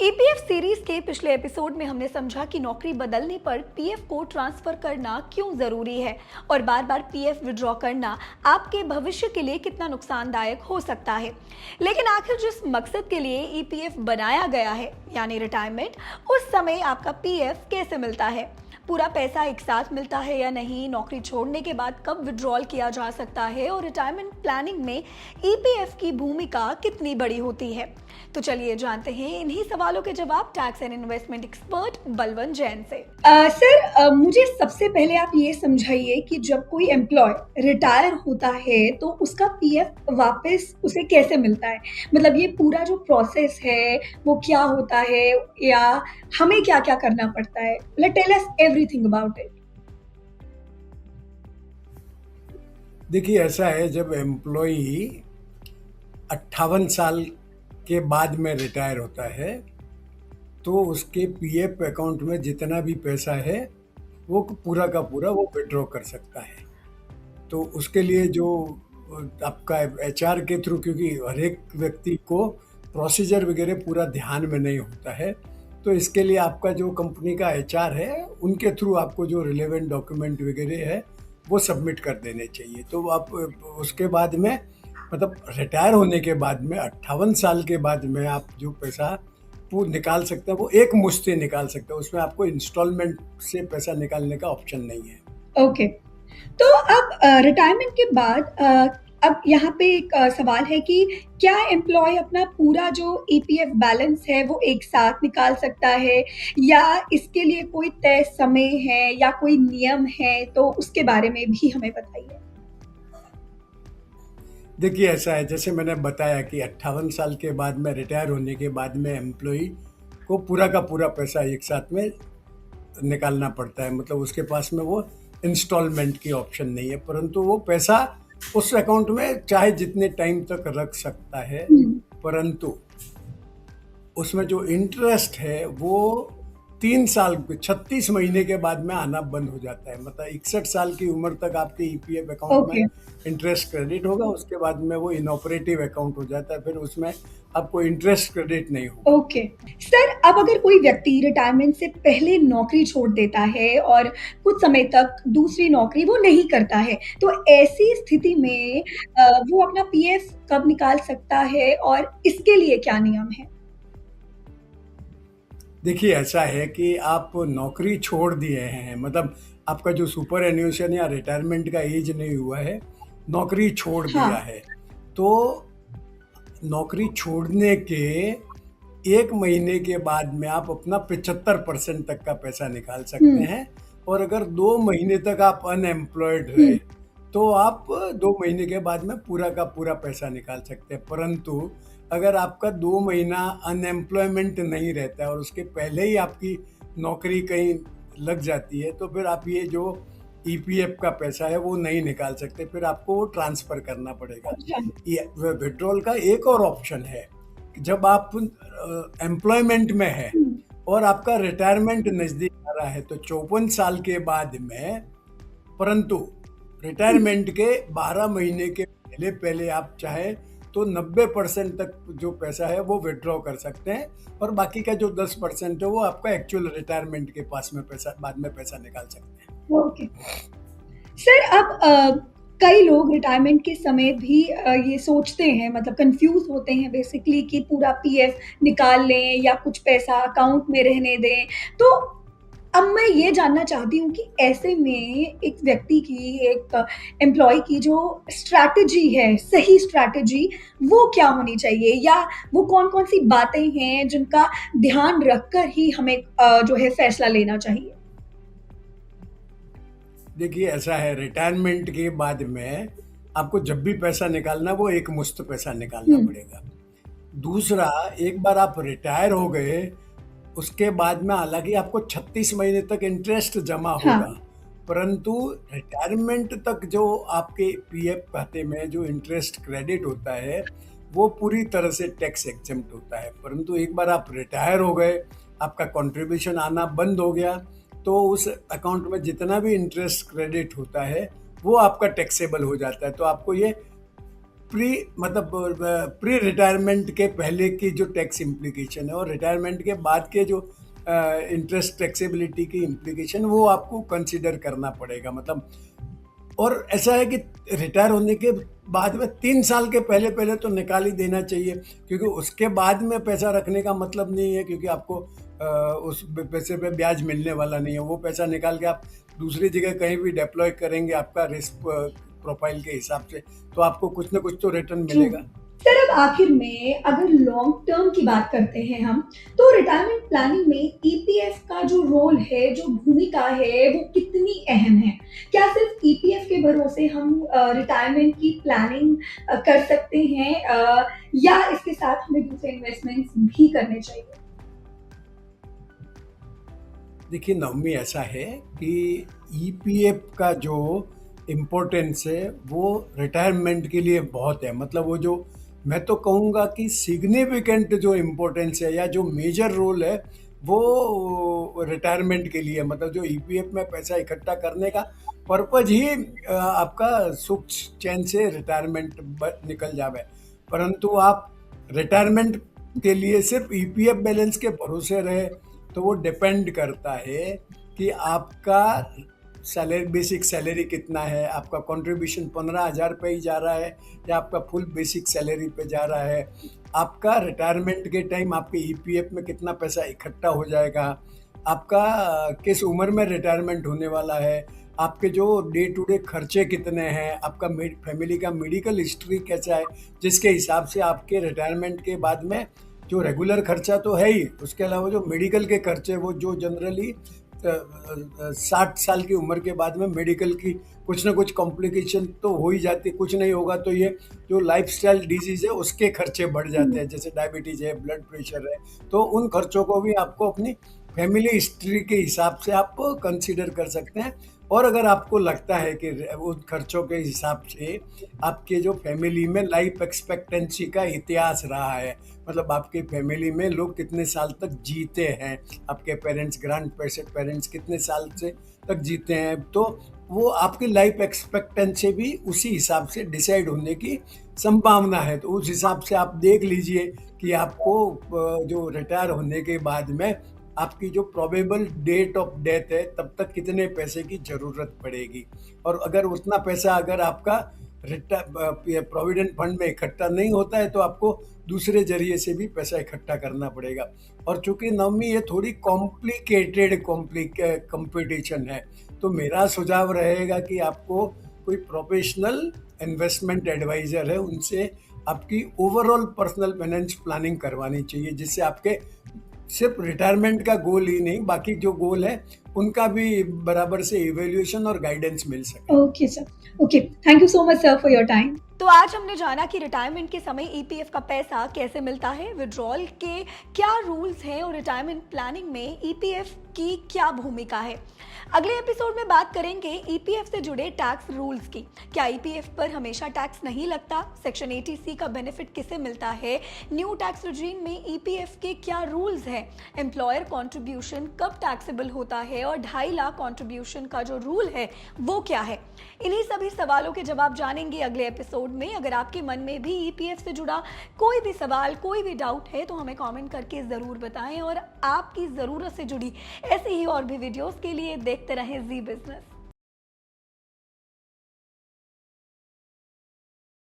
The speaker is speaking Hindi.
ईपीएफ सीरीज के पिछले एपिसोड में हमने समझा कि नौकरी बदलने पर पीएफ को ट्रांसफर करना क्यों जरूरी है और बार बार पीएफ विड्रॉ करना आपके भविष्य के लिए कितना नुकसानदायक हो सकता है। लेकिन आखिर जिस मकसद के लिए ईपीएफ बनाया गया है यानी रिटायरमेंट, उस समय आपका पीएफ कैसे मिलता है? पूरा पैसा एक साथ मिलता है या नहीं? नौकरी छोड़ने के बाद कब विड्रॉल किया जा सकता है? और रिटायरमेंट प्लानिंग में ईपीएफ की भूमिका कितनी बड़ी होती है? तो चलिए जानते हैं इन्हीं सवालों के जवाब tax and investment expert Balwant Jain से। सर, मुझे सबसे पहले आप ये समझाइए कि जब कोई एम्प्लॉय रिटायर होता है तो उसका पीएफ वापस उसे कैसे मिलता है? मतलब ये पूरा जो प्रोसेस है वो क्या होता है या हमें क्या क्या करना पड़ता है? Tell us everything about it. देखिए, ऐसा है, जब एम्प्लॉई 58 साल के बाद में रिटायर होता है तो उसके पीएफ अकाउंट में जितना भी पैसा है वो पूरा का पूरा वो विड्रॉ कर सकता है। तो उसके लिए जो आपका एचआर के थ्रू, क्योंकि हर एक व्यक्ति को प्रोसीजर वगैरह पूरा ध्यान में नहीं होता है, तो इसके लिए आपका जो कंपनी का एचआर है उनके थ्रू आपको जो रिलेवेंट डॉक्यूमेंट वगैरह है वो सबमिट कर देने चाहिए। तो आप उसके बाद में, मतलब रिटायर होने के बाद में 58 साल के बाद में आप जो पैसा वो निकाल सकते हैं वो एक मुश्त से निकाल सकते हैं। उसमें आपको इंस्टॉलमेंट से पैसा निकालने का ऑप्शन नहीं है। ओके, तो अब रिटायरमेंट के बाद अब यहाँ पे एक सवाल है कि क्या एम्प्लॉय अपना पूरा जो ईपीएफ बैलेंस है वो एक साथ निकाल सकता है या इसके लिए कोई तय समय है या कोई नियम है? तो उसके बारे में भी हमें बताइए। देखिए, ऐसा है, जैसे मैंने बताया कि 58 साल के बाद में रिटायर होने के बाद में एम्प्लॉई को पूरा का पूरा पैसा एक साथ में निकालना पड़ता है। मतलब उसके पास में वो इंस्टॉलमेंट की ऑप्शन नहीं है, परंतु वो पैसा उस अकाउंट में चाहे जितने टाइम तक रख सकता है। परंतु उसमें जो इंटरेस्ट है वो 3 साल 36 महीने के बाद में आना बंद हो जाता है। मतलब 61 साल की उम्र तक आपके ईपीएफ अकाउंट ओके, में इंटरेस्ट क्रेडिट होगा, उसके बाद में वो इनऑपरेटिव अकाउंट हो जाता है, फिर उसमें आपको इंटरेस्ट क्रेडिट नहीं होगा। ओके। सर, अब अगर कोई व्यक्ति रिटायरमेंट से पहले नौकरी छोड़ देता है और कुछ समय तक दूसरी नौकरी वो नहीं करता है, तो ऐसी स्थिति में वो अपना पीएफ कब निकाल सकता है और इसके लिए क्या नियम है? देखिए, ऐसा है कि आप नौकरी छोड़ दिए हैं, मतलब आपका जो सुपर एन्यूशन या रिटायरमेंट का एज नहीं हुआ है, नौकरी छोड़ दिया हाँ। है, तो नौकरी छोड़ने के 1 महीने के बाद में आप अपना 75% तक का पैसा निकाल सकते हैं। और अगर 2 महीने तक आप अनएम्प्लॉयड रहे तो आप 2 महीने के बाद में पूरा का पूरा पैसा निकाल सकते हैं। परंतु अगर आपका 2 महीना अनएम्प्लॉयमेंट नहीं रहता है और उसके पहले ही आपकी नौकरी कहीं लग जाती है, तो फिर आप ये जो ईपीएफ का पैसा है वो नहीं निकाल सकते, फिर आपको वो ट्रांसफ़र करना पड़ेगा। अच्छा। ये विड्रॉल का एक और ऑप्शन है, जब आप एम्प्लॉयमेंट में है और आपका रिटायरमेंट नज़दीक आ रहा है, तो 54 साल के बाद में, परंतु रिटायरमेंट के 12 महीने के पहले पहले आप चाहे तो 90% तक जो पैसा है वो विड्रॉ कर सकते हैं, और बाकी का जो 10% है वो आपका एक्चुअल रिटायरमेंट के पास में पैसा बाद में पैसा निकाल सकते हैं। ओके। सर, अब कई लोग रिटायरमेंट के समय भी ये सोचते हैं, मतलब कंफ्यूज होते हैं बेसिकली कि पूरा पीएफ निकाल लें या कुछ पैसा अकाउंट में रहने दें। तो अब मैं ये जानना चाहती हूँ कि ऐसे में एक व्यक्ति की, एक एम्प्लॉय की जो स्ट्रैटेजी है, सही स्ट्रैटेजी वो क्या होनी चाहिए या वो कौन-कौन सी बातें हैं जिनका ध्यान रखकर ही हमें जो है फैसला लेना चाहिए? देखिए, ऐसा है, रिटायरमेंट के बाद में आपको जब भी पैसा निकालना वो एक मुश्त पैसा निकालना पड़ेगा। दूसरा, एक बार आप रिटायर हो गए उसके बाद में हालांकि आपको 36 महीने तक इंटरेस्ट जमा हाँ। होगा, परंतु रिटायरमेंट तक जो आपके पीएफ खाते में जो इंटरेस्ट क्रेडिट होता है वो पूरी तरह से टैक्स एग्जेम्प्ट होता है। परंतु एक बार आप रिटायर हो गए, आपका कंट्रीब्यूशन आना बंद हो गया, तो उस अकाउंट में जितना भी इंटरेस्ट क्रेडिट होता है वो आपका टैक्सेबल हो जाता है। तो आपको ये प्री रिटायरमेंट के पहले की जो टैक्स इम्प्लीकेशन है और रिटायरमेंट के बाद के जो इंटरेस्ट टैक्सेबिलिटी की इम्प्लीकेशन वो आपको कंसिडर करना पड़ेगा। मतलब और ऐसा है कि रिटायर होने के बाद में 3 साल के पहले पहले तो निकाल ही देना चाहिए, क्योंकि उसके बाद में पैसा रखने का मतलब नहीं है, क्योंकि आपको उस पैसे पे ब्याज मिलने वाला नहीं है। वो पैसा निकाल के आप दूसरी जगह कहीं भी डिप्लॉय करेंगे आपका रिस्क प्रोफाइल के हिसाब से, तो आपको कुछ ना कुछ तो रिटर्न मिलेगा। सर अब आखिर में अगर लॉन्ग टर्म की बात करते हैं हम, तो रिटायरमेंट प्लानिंग में ईपीएफ का जो रोल है, जो भूमिका है, वो कितनी अहम है? क्या सिर्फ ईपीएफ के भरोसे हम रिटायरमेंट की प्लानिंग कर सकते हैं, या इसके साथ हमें दूसरे इन्वेस्टमेंट्स भी करने चाहिए? देखिए नवमी, ऐसा है कि ईपीएफ का जो इम्पोर्टेंस है वो रिटायरमेंट के लिए बहुत है। मतलब वो जो मैं तो कहूँगा कि सिग्निफिकेंट जो इम्पोर्टेंस है या जो मेजर रोल है वो रिटायरमेंट के लिए, मतलब जो ईपीएफ में पैसा इकट्ठा करने का पर्पज ही आपका सुख चैन से रिटायरमेंट निकल जावे। परंतु आप रिटायरमेंट के लिए सिर्फ ईपीएफ बैलेंस के भरोसे रहे तो वो डिपेंड करता है कि आपका सैलरी, बेसिक सैलरी कितना है, आपका कंट्रीब्यूशन 15,000 पे ही जा रहा है या आपका फुल बेसिक सैलरी पे जा रहा है, आपका रिटायरमेंट के टाइम आपके ईपीएफ में कितना पैसा इकट्ठा हो जाएगा, आपका किस उम्र में रिटायरमेंट होने वाला है, आपके जो डे टू डे खर्चे कितने हैं, आपका फैमिली का मेडिकल हिस्ट्री कैसा है, जिसके हिसाब से आपके रिटायरमेंट के बाद में जो रेगुलर खर्चा तो है ही, उसके अलावा जो मेडिकल के खर्चे वो जो जनरली 60 साल की उम्र के बाद में मेडिकल की कुछ ना कुछ कॉम्प्लिकेशन तो हो ही जाती, कुछ नहीं होगा तो ये जो लाइफस्टाइल डिजीज़ है उसके खर्चे बढ़ जाते हैं, जैसे डायबिटीज़ है, ब्लड प्रेशर है, तो उन खर्चों को भी आपको अपनी फैमिली हिस्ट्री के हिसाब से आप कंसीडर कर सकते हैं। और अगर आपको लगता है कि उन खर्चों के हिसाब से आपके जो फैमिली में लाइफ एक्सपेक्टेंसी का इतिहास रहा है, मतलब आपकी फैमिली में लोग कितने साल तक जीते हैं, आपके पेरेंट्स, ग्रैंड पेरेंट्स कितने साल से तक जीते हैं, तो वो आपकी लाइफ एक्सपेक्टेंसी भी उसी हिसाब से डिसाइड होने की संभावना है। तो उस हिसाब से आप देख लीजिए कि आपको जो रिटायर होने के बाद में आपकी जो प्रोबेबल डेट ऑफ डेथ है तब तक कितने पैसे की ज़रूरत पड़ेगी, और अगर उतना पैसा अगर आपका प्रोविडेंट फंड में इकट्ठा नहीं होता है तो आपको दूसरे जरिए से भी पैसा इकट्ठा करना पड़ेगा। और चूंकि नवमी ये थोड़ी कॉम्प्लिकेटेड कंपटीशन है, तो मेरा सुझाव रहेगा कि आपको कोई प्रोफेशनल इन्वेस्टमेंट एडवाइज़र है उनसे आपकी ओवरऑल पर्सनल फाइनेंस प्लानिंग करवानी चाहिए, जिससे आपके सिर्फ रिटायरमेंट का गोल ही नहीं, बाकी जो गोल है उनका भी बराबर से इवैल्यूएशन और गाइडेंस मिल सके। Okay sir, okay, thank you so much sir for your time. तो आज हमने जाना कि रिटायरमेंट के समय ईपीएफ का पैसा कैसे मिलता है, विड्रॉल के क्या रूल्स हैं और रिटायरमेंट प्लानिंग में ईपीएफ की क्या भूमिका है। अगले एपिसोड में बात करेंगे ईपीएफ से जुड़े टैक्स रूल्स की। क्या ईपीएफ पर हमेशा टैक्स नहीं लगता, सेक्शन 80C का बेनिफिट किसे मिलता है, न्यू टैक्स रेजिम में ईपीएफ के क्या रूल्स हैं, एम्प्लॉयर कंट्रीब्यूशन कब टैक्सेबल होता है और 2.5 लाख कंट्रीब्यूशन का जो रूल है वो क्या है। इन्हीं सभी सवालों के जवाब जानेंगे अगले एपिसोड में। अगर आपके मन में भी ईपीएफ से जुड़ा कोई भी सवाल, कोई भी डाउट है तो हमें कमेंट करके ज़रूर बताएं, और आपकी ज़रूरत से जुड़ी ऐसी ही और भी वीडियोस के लिए देखते रहें जी बिजनेस।